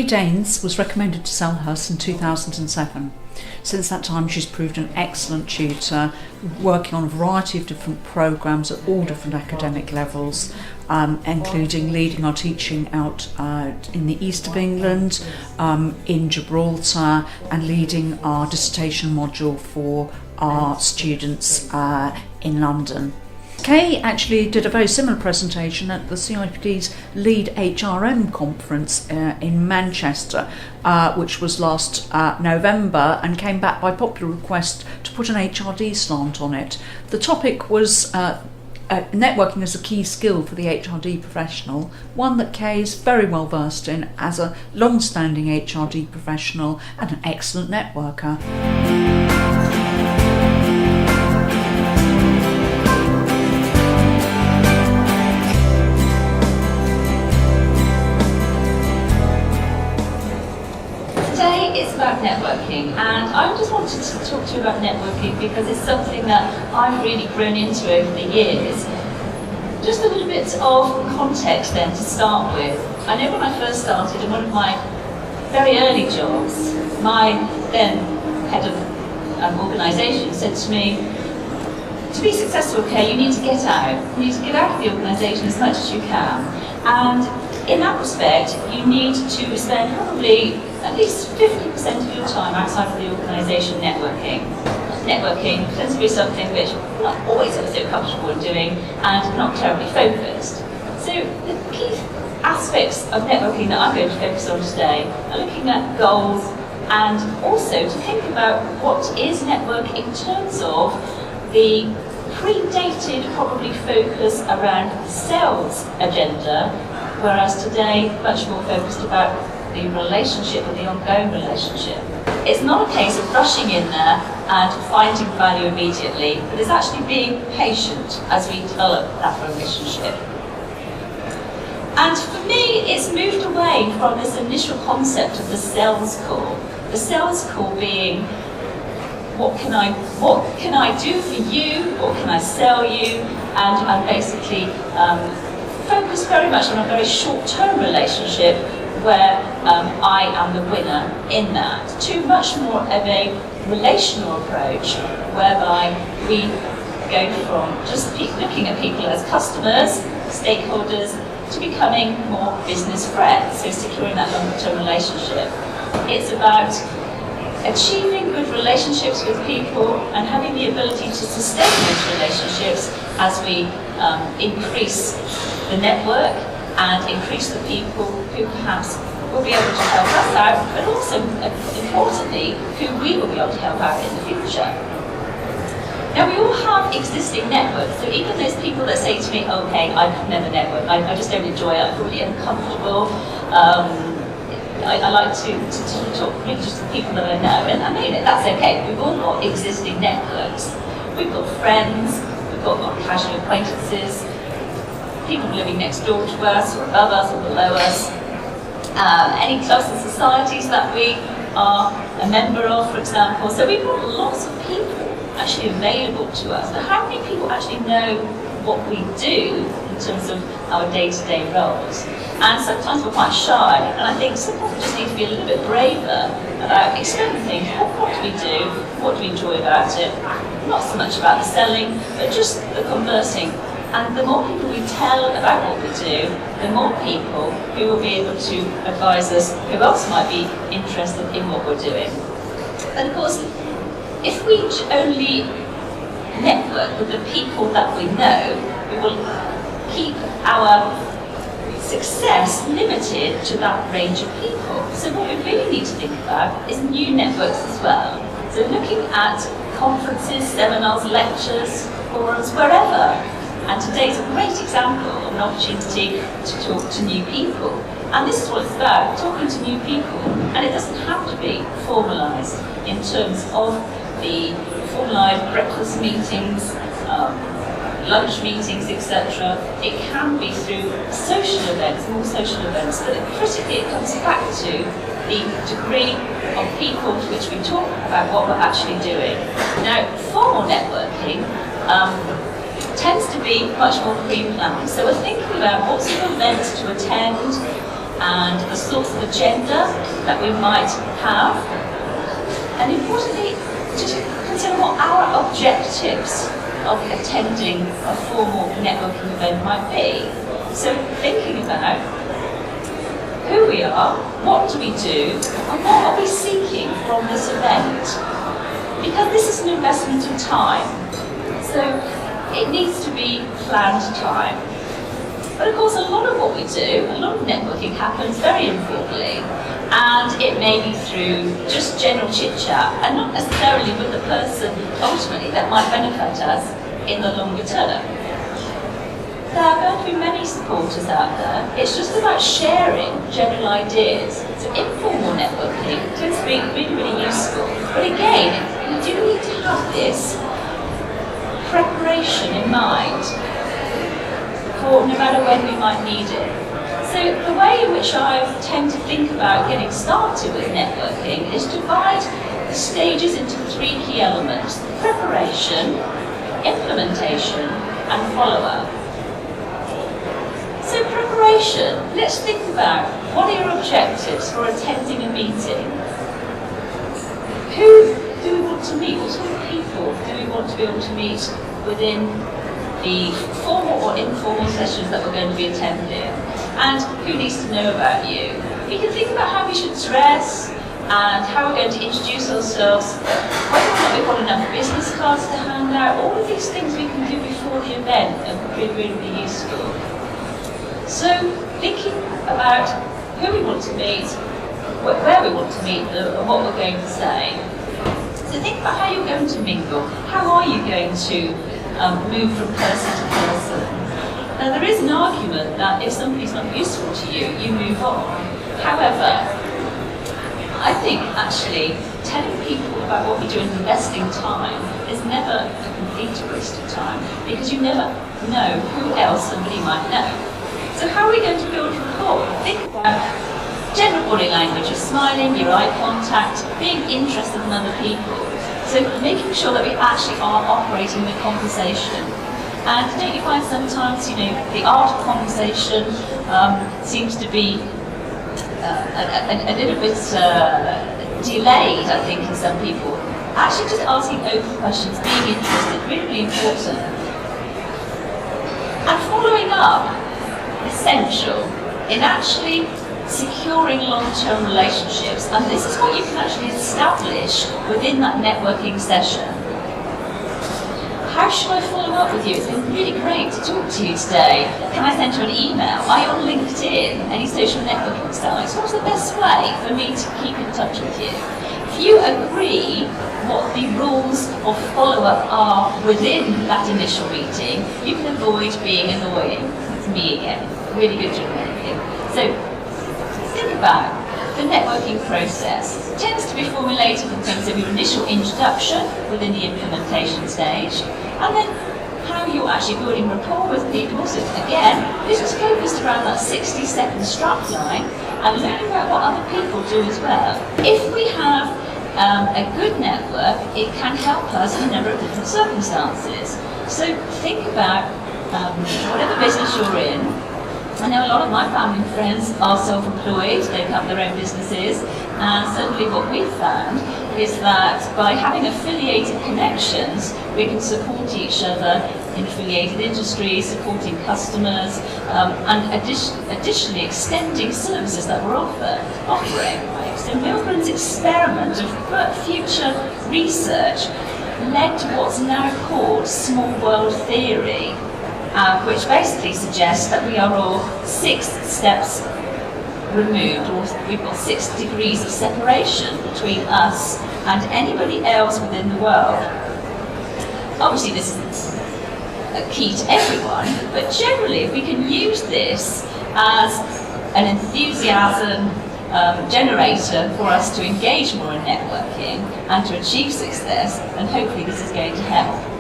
Daines was recommended to Selhurst in 2007. Since that time she's proved an excellent tutor, working on a variety of different programmes at all different academic levels, including leading our teaching out in the east of England, in Gibraltar, and leading our dissertation module for our students in London. Kay actually did a very similar presentation at the CIPD's Lead HRM conference in Manchester, which was last November, and came back by popular request to put an HRD slant on it. The topic was networking as a key skill for the HRD professional, one that Kay is very well versed in as a long-standing HRD professional and an excellent networker. It's about networking, and I just wanted to talk to you about networking because it's something that I've really grown into over the years. Just a little bit of context then to start with. I know when I first started in one of my very early jobs, my then head of organisation said to me, to be successful, Kay, you need to get out. You need to get out of the organisation as much as you can. And in that respect, you need to spend probably at least 50% of your time outside of the organisation networking. Networking tends to be something which I'm not always ever so comfortable in doing and not terribly focused. So the key aspects of networking that I'm going to focus on today are looking at goals and also to think about what is network in terms of the predated probably focus around the sales agenda, whereas today much more focused about the relationship and the ongoing relationship. It's not a case of rushing in there and finding value immediately, but it's actually being patient as we develop that relationship. And for me, it's moved away from this initial concept of the sales call. The sales call being, what can I do for you? What can I sell you? And basically focus very much on a very short-term relationship where I am the winner in that, to much more of a relational approach whereby we go from just looking at people as customers, stakeholders, to becoming more business friends, so securing that longer-term relationship. It's about achieving good relationships with people and having the ability to sustain those relationships as we increase the network and increase the people who perhaps will be able to help us out, but also, importantly, who we will be able to help out in the future. Now, we all have existing networks, so even those people that say to me, okay, I could never network, I just don't enjoy it, I'm really uncomfortable, I like to talk really just to people that I know, and I mean, that's okay. We've all got existing networks. We've got friends, we've got casual acquaintances, people living next door to us, or above us, or below us, any clubs and societies that we are a member of, for example. So we've got lots of people actually available to us. But how many people actually know what we do in terms of our day-to-day roles? And sometimes we're quite shy, and I think sometimes we just need to be a little bit braver about experimenting. What do we do? What do we enjoy about it? Not so much about the selling, but just the conversing. And the more people we tell about what we do, the more people who will be able to advise us who else might be interested in what we're doing. And of course, if we only network with the people that we know, we will keep our success limited to that range of people. So what we really need to think about is new networks as well. So looking at conferences, seminars, lectures, forums, wherever. And today is a great example of an opportunity to talk to new people. And this is what it's about, talking to new people. And it doesn't have to be formalised in terms of the formalised breakfast meetings, lunch meetings, etc. It can be through social events, more social events, but critically it comes back to the degree of people to which we talk about what we're actually doing. Now, formal networking tends to be much more pre-planned. So we're thinking about what sort of events to attend, and the sorts of agenda that we might have. And importantly, just consider what our objectives of attending a formal networking event might be. So thinking about who we are, what do we do, and what are we seeking from this event? Because this is an investment of time, so it needs to be planned time. But of course, a lot of what we do, a lot of networking happens very informally, and it may be through just general chit-chat, and not necessarily with the person, ultimately, that might benefit us in the longer term. There are going to be many supporters out there. It's just about sharing general ideas. So informal networking tends to be really, really useful. But again, you do need to have this preparation in mind for no matter when we might need it. So the way in which I tend to think about getting started with networking is divide the stages into 3 key elements: preparation, implementation, and follow-up. So preparation, let's think about what are your objectives for attending a meeting? Who do we want to meet? What sort of people do we want to be able to meet within the formal or informal sessions that we're going to be attending? And who needs to know about you? We can think about how we should dress and how we're going to introduce ourselves, whether or not we've got enough business cards to hand out. All of these things we can do before the event are really, really, really useful. So thinking about who we want to meet, where we want to meet them, and what we're going to say. So think about how you're going to mingle. How are you going to move from person to person? Now there is an argument that if somebody's not useful to you, you move on. However, I think actually telling people about what we do and investing time is never a complete waste of time, because you never know who else somebody might know. So how are we going to build rapport? Think about general body language of smiling, your eye contact, being interested in other people. So making sure that we actually are operating the conversation. And don't you find sometimes, the art of conversation seems to be a little bit delayed, I think, in some people. Actually just asking open questions, being interested, really, really important. And following up, essential in actually securing long-term relationships, and this is what you can actually establish within that networking session. How should I follow up with you? It's been really great to talk to you today. Can I send you an email? Are you on LinkedIn? Any social networking sites? What's the best way for me to keep in touch with you? If you agree what the rules of follow-up are within that initial meeting, you can avoid being annoying. It's me again. Really good job, Megan. So think about the networking process. It tends to be formulated in terms of your initial introduction within the implementation stage, and then how you're actually building rapport with people. So again, this is focused around that 60-second strapline and learning about what other people do as well. If we have a good network, it can help us in a number of different circumstances. So think about whatever business you're in. I know a lot of my family and friends are self-employed, they have their own businesses, and certainly what we've found is that by having affiliated connections, we can support each other in affiliated industries, supporting customers, and additionally extending services that we're offering. So Milgren's experiment of future research led to what's now called small world theory, which basically suggests that we are all 6 steps removed, or we've got 6 degrees of separation between us and anybody else within the world. Obviously this isn't a key to everyone, but generally if we can use this as an enthusiasm generator for us to engage more in networking and to achieve success, and hopefully this is going to help.